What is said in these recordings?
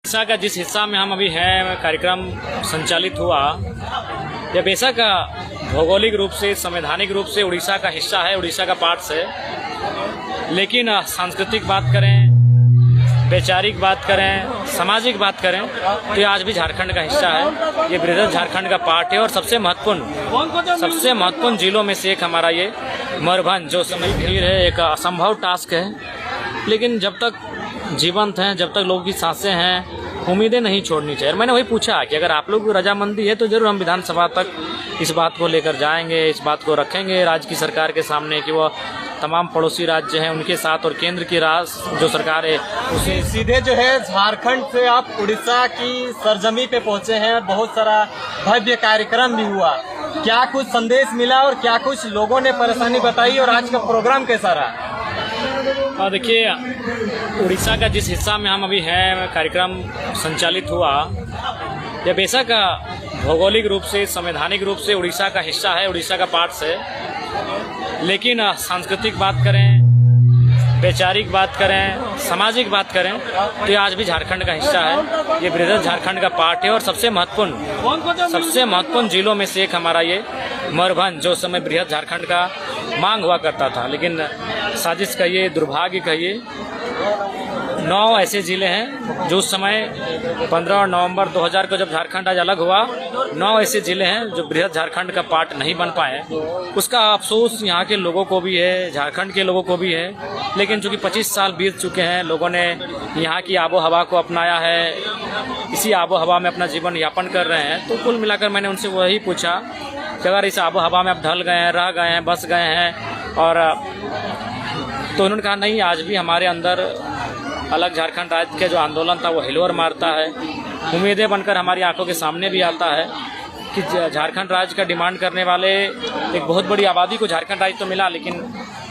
उड़ीसा का जिस हिस्सा में हम अभी हैं कार्यक्रम संचालित हुआ, यह बेशक भौगोलिक रूप से संवैधानिक रूप से उड़ीसा का हिस्सा है, उड़ीसा का पार्ट है, लेकिन सांस्कृतिक बात करें, वैचारिक बात करें, सामाजिक बात करें तो ये आज भी झारखंड का हिस्सा है। ये बृहद झारखंड का पार्ट है और सबसे महत्वपूर्ण जिलों में से एक हमारा ये मयूरभंज जो समय भीड़ है, एक असंभव टास्क है, लेकिन जब तक जीवंत हैं, जब तक लोगों की सांसें हैं, उम्मीदें नहीं छोड़नी चाहिए। मैंने वही पूछा कि अगर आप लोग की रजामंदी है तो जरूर हम विधानसभा तक इस बात को लेकर जाएंगे, इस बात को रखेंगे राज्य की सरकार के सामने कि वो तमाम पड़ोसी राज्य हैं उनके साथ और केंद्र की जो सरकार है उसे सीधे जो है झारखंड से आप उड़ीसा की सरजमी पे पहुंचे हैं और बहुत सारा भव्य कार्यक्रम भी हुआ। क्या कुछ संदेश मिला और क्या कुछ लोगों ने परेशानी बताई और आज का प्रोग्राम कैसा रहा? और देखिए, उड़ीसा का जिस हिस्सा में हम अभी हैं कार्यक्रम संचालित हुआ, यह बेशक भौगोलिक रूप से संवैधानिक रूप से उड़ीसा का हिस्सा है, उड़ीसा का पार्ट है, लेकिन सांस्कृतिक बात करें, वैचारिक बात करें, सामाजिक बात करें तो ये आज भी झारखंड का हिस्सा है। ये बृहद झारखंड का पार्ट है और सबसे महत्वपूर्ण जिलों में से एक हमारा ये मयूरभंज जो समय बृहद झारखंड का मांग हुआ करता था, लेकिन साजिश कहिए, दुर्भाग्य कहिए, 9 ऐसे ज़िले हैं जो उस समय 15 नवंबर 2000 को जब झारखंड आज अलग हुआ, 9 ऐसे ज़िले हैं जो बृहद झारखंड का पार्ट नहीं बन पाए। उसका अफसोस यहाँ के लोगों को भी है, झारखंड के लोगों को भी है, लेकिन चूँकि 25 साल बीत चुके हैं, लोगों ने यहाँ की आबो हवा को अपनाया है, इसी आबो हवा में अपना जीवन यापन कर रहे हैं। तो कुल मिलाकर मैंने उनसे वही पूछा कि अगर इस आबो हवा में आप ढल गए हैं, रह गए हैं, बस गए हैं, और तो उन्होंने कहा नहीं, आज भी हमारे अंदर अलग झारखंड राज्य का जो आंदोलन था वो हिलोर मारता है, उम्मीदें बनकर हमारी आंखों के सामने भी आता है कि झारखंड राज्य का डिमांड करने वाले एक बहुत बड़ी आबादी को झारखंड राज्य तो मिला, लेकिन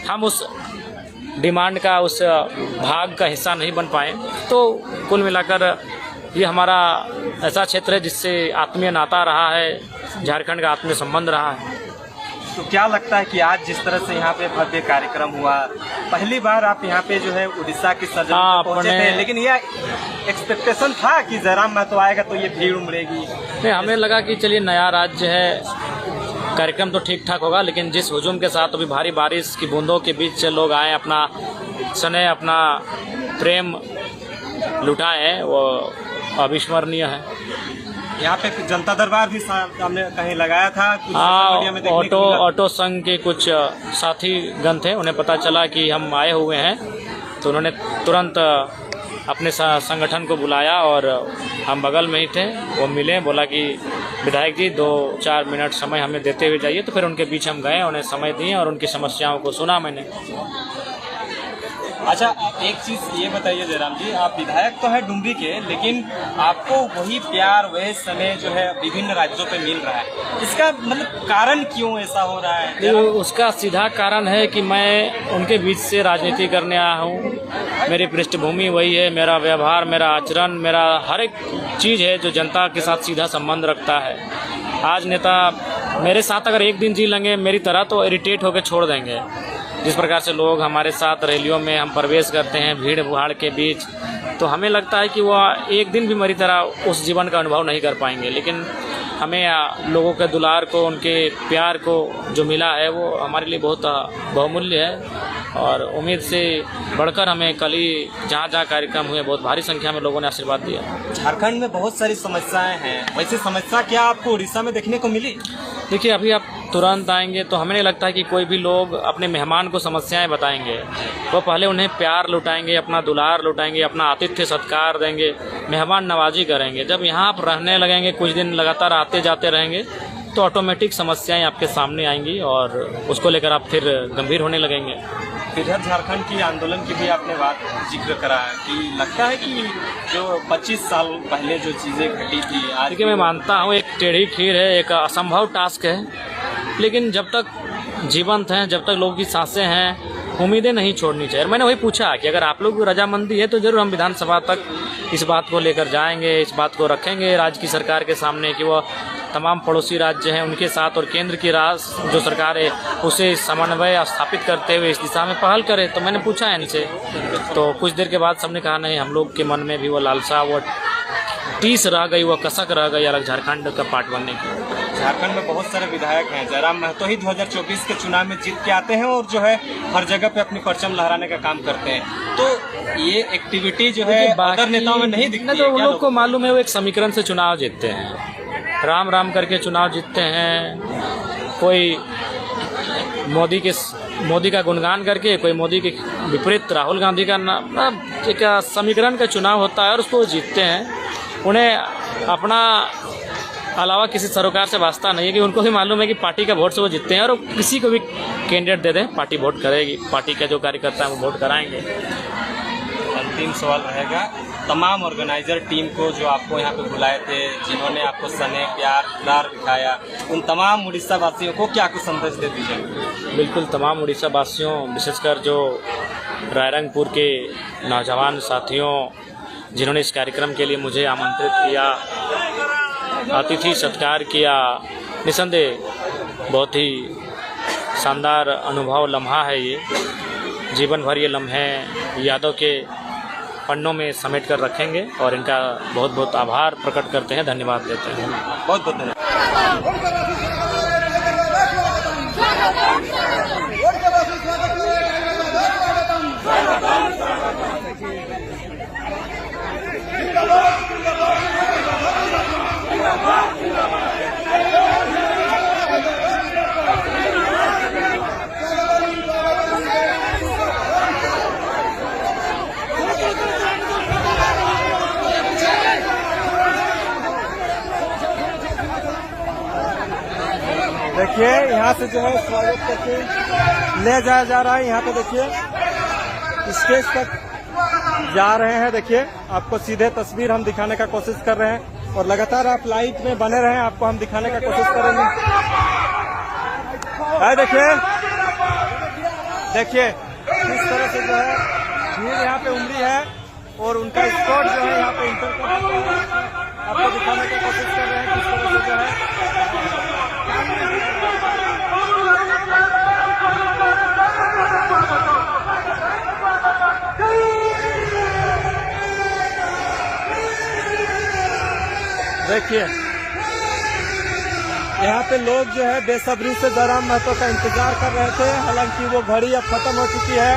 हम उस डिमांड का, उस भाग का हिस्सा नहीं बन पाए। तो कुल मिलाकर ये हमारा ऐसा क्षेत्र है जिससे आत्मीय नाता रहा है, झारखंड का आत्मीय संबंध रहा है। तो क्या लगता है कि आज जिस तरह से यहाँ पे भव्य कार्यक्रम हुआ, पहली बार आप यहाँ पे जो है उड़ीसा की सरजमी पे पहुंचे थे, लेकिन यह एक्सपेक्टेशन था कि जयराम महतो आएगा तो ये भीड़ उमड़ेगी? नहीं, हमें लगा कि चलिए नया राज्य है, कार्यक्रम तो ठीक ठाक होगा, लेकिन जिस हुजूम के साथ अभी भारी बारिश की बूंदों के बीच से लोग आए, अपना स्नेह, अपना प्रेम लुटाए, वो अविस्मरणीय है। यहाँ पे जनता दरबार भी हमने कहीं लगाया था। हाँ, ऑटो संघ के कुछ साथीगण थे, उन्हें पता चला कि हम आए हुए हैं तो उन्होंने तुरंत अपने संगठन को बुलाया और हम बगल में ही थे, वो मिले, बोला कि विधायक जी 2-4 मिनट समय हमें देते हुए जाइए। तो फिर उनके बीच हम गए, उन्हें समय दिए और उनकी समस्याओं को सुना मैंने। अच्छा, एक चीज़ ये बताइए जयराम जी, आप विधायक तो है डुमरी के, लेकिन आपको वही प्यार, वही समय जो है विभिन्न राज्यों पे मिल रहा है, इसका मतलब कारण क्यों ऐसा हो रहा है? उसका सीधा कारण है कि मैं उनके बीच से राजनीति करने आया हूँ, मेरी पृष्ठभूमि वही है, मेरा व्यवहार, मेरा आचरण, मेरा हर एक चीज़ है जो जनता के साथ सीधा संबंध रखता है। आज नेता मेरे साथ अगर एक दिन जी लेंगे मेरी तरह तो इरिटेट होकर छोड़ देंगे। जिस प्रकार से लोग हमारे साथ रैलियों में हम प्रवेश करते हैं भीड़ भाड़ के बीच, तो हमें लगता है कि वह एक दिन भी मेरी तरह उस जीवन का अनुभव नहीं कर पाएंगे, लेकिन हमें लोगों के दुलार को, उनके प्यार को जो मिला है वो हमारे लिए बहुत बहुमूल्य है। और उम्मीद से बढ़कर हमें कल ही जहाँ जहाँ कार्यक्रम हुए बहुत भारी संख्या में लोगों ने आशीर्वाद दिया। झारखंड में बहुत सारी समस्याएं हैं, वैसी समस्या क्या आपको उड़ीसा में देखने को मिली? देखिए, अभी आप तुरंत आएंगे तो हमें नहीं लगता है कि कोई भी लोग अपने मेहमान को समस्याएं बताएंगे। वो पहले उन्हें प्यार लुटाएंगे, अपना दुलार लुटाएंगे, अपना आतिथ्य सत्कार देंगे, मेहमान नवाजी करेंगे। जब यहाँ आप रहने लगेंगे, कुछ दिन लगातार आते जाते रहेंगे, तो ऑटोमेटिक समस्याएं आपके सामने आएंगी और उसको लेकर आप फिर गंभीर होने लगेंगे। इधर झारखंड की आंदोलन की भी आपने बात जिक्र करा है कि लगता है कि जो 25 साल पहले जो चीज़ें घटी थी, आज देखिए, मैं मानता हूँ एक टेढ़ी खीर है, एक असंभव टास्क है, लेकिन जब तक जीवंत हैं, जब तक लोगों की सांसें हैं, उम्मीदें नहीं छोड़नी चाहिए। मैंने वही पूछा कि अगर आप लोग की रजामंदी है तो जरूर हम विधानसभा तक इस बात को लेकर जाएंगे, इस बात को रखेंगे राज्य की सरकार के सामने कि वो तमाम पड़ोसी राज्य हैं उनके साथ और केंद्र की जो सरकार है उसे समन्वय स्थापित करते हुए इस दिशा में पहल करे। तो मैंने पूछा इनसे, तो कुछ देर के बाद सबने कहा नहीं, हम लोग के मन में भी वो लालसा, वो टीस रह गई, वह कसक रह गई अलग झारखंड का पार्ट बनने की। झारखंड में बहुत सारे विधायक हैं, जयराम महतो ही 2024 के चुनाव में जीत के आते हैं और जो है हर जगह पे अपनी परचम लहराने का काम करते हैं। तो ये एक्टिविटी जो है अदर नेताओं में नहीं दिखती है। तो उन लोग को मालूम है वो एक समीकरण से चुनाव जीतते हैं, राम राम करके चुनाव जीतते हैं। कोई मोदी का गुणगान करके, कोई मोदी के विपरीत राहुल गांधी का नाम, एक समीकरण का चुनाव होता है और उसको वो जीतते हैं। उन्हें अपना अलावा किसी सरोकार से वास्ता नहीं है कि उनको भी मालूम है कि पार्टी का वोट से वो जीतते हैं और किसी को भी कैंडिडेट दे दें पार्टी वोट करेगी, पार्टी का जो कार्यकर्ता है वो वोट कराएंगे। अंतिम सवाल रहेगा, तमाम ऑर्गेनाइजर टीम को जो आपको यहाँ पे बुलाए थे, जिन्होंने आपको स्नेह प्यार दुलार दिखाया, उन तमाम उड़ीसा वासियों को क्या कुछ संदेश दे दीजिए? बिल्कुल, तमाम उड़ीसा वासियों, विशेषकर जो रायरंगपुर के नौजवान साथियों जिन्होंने इस कार्यक्रम के लिए मुझे आमंत्रित किया, अतिथि सत्कार किया, निसंदेह बहुत ही शानदार अनुभव लम्हा है ये। जीवन भर ये लम्हे यादों के पन्नों में समेट कर रखेंगे और इनका बहुत बहुत आभार प्रकट करते हैं, धन्यवाद देते हैं। बहुत बहुत धन्यवाद। देखिए यहाँ से जो है स्वागत करके ले जाया जा रहा है। यहाँ पे देखिए स्टेज तक जा रहे हैं। देखिए आपको सीधे तस्वीर हम दिखाने का कोशिश कर रहे हैं और लगातार आप लाइट में बने रहें, आपको हम दिखाने का कोशिश करेंगे। देखिए किस तरह से जो है भीड़ यहाँ पे उमड़ी है और उनका स्पॉट जो है यहाँ पे इंटर कर आपको दिखाने की कोशिश कर रहे हैं किस तरह से जो है। देखिए यहाँ पे लोग जो है बेसब्री से जयराम महतो का इंतजार कर रहे थे, हालांकि वो घड़ी अब खत्म हो चुकी है,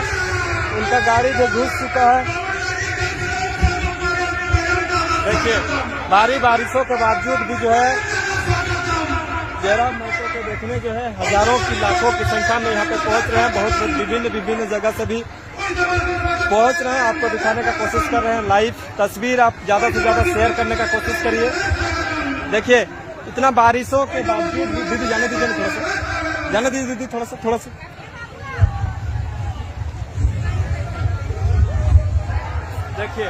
उनका गाड़ी भी घुस चुका है। देखिए भारी बारिशों के बावजूद भी जो है जयराम महतो को देखने जो है हजारों की लाखों की संख्या में यहाँ पे पहुँच रहे हैं। बहुत विभिन्न जगह से भी पहुँच रहे हैं, आपको दिखाने का कोशिश कर रहे हैं। लाइव तस्वीर आप ज़्यादा से ज़्यादा शेयर करने का कोशिश करिए। देखिए इतना बारिशों के बावजूद भी, दीदी जाने दीजिए थोड़ा सा, जाने दीजिए दीदी थोड़ा सा। देखिए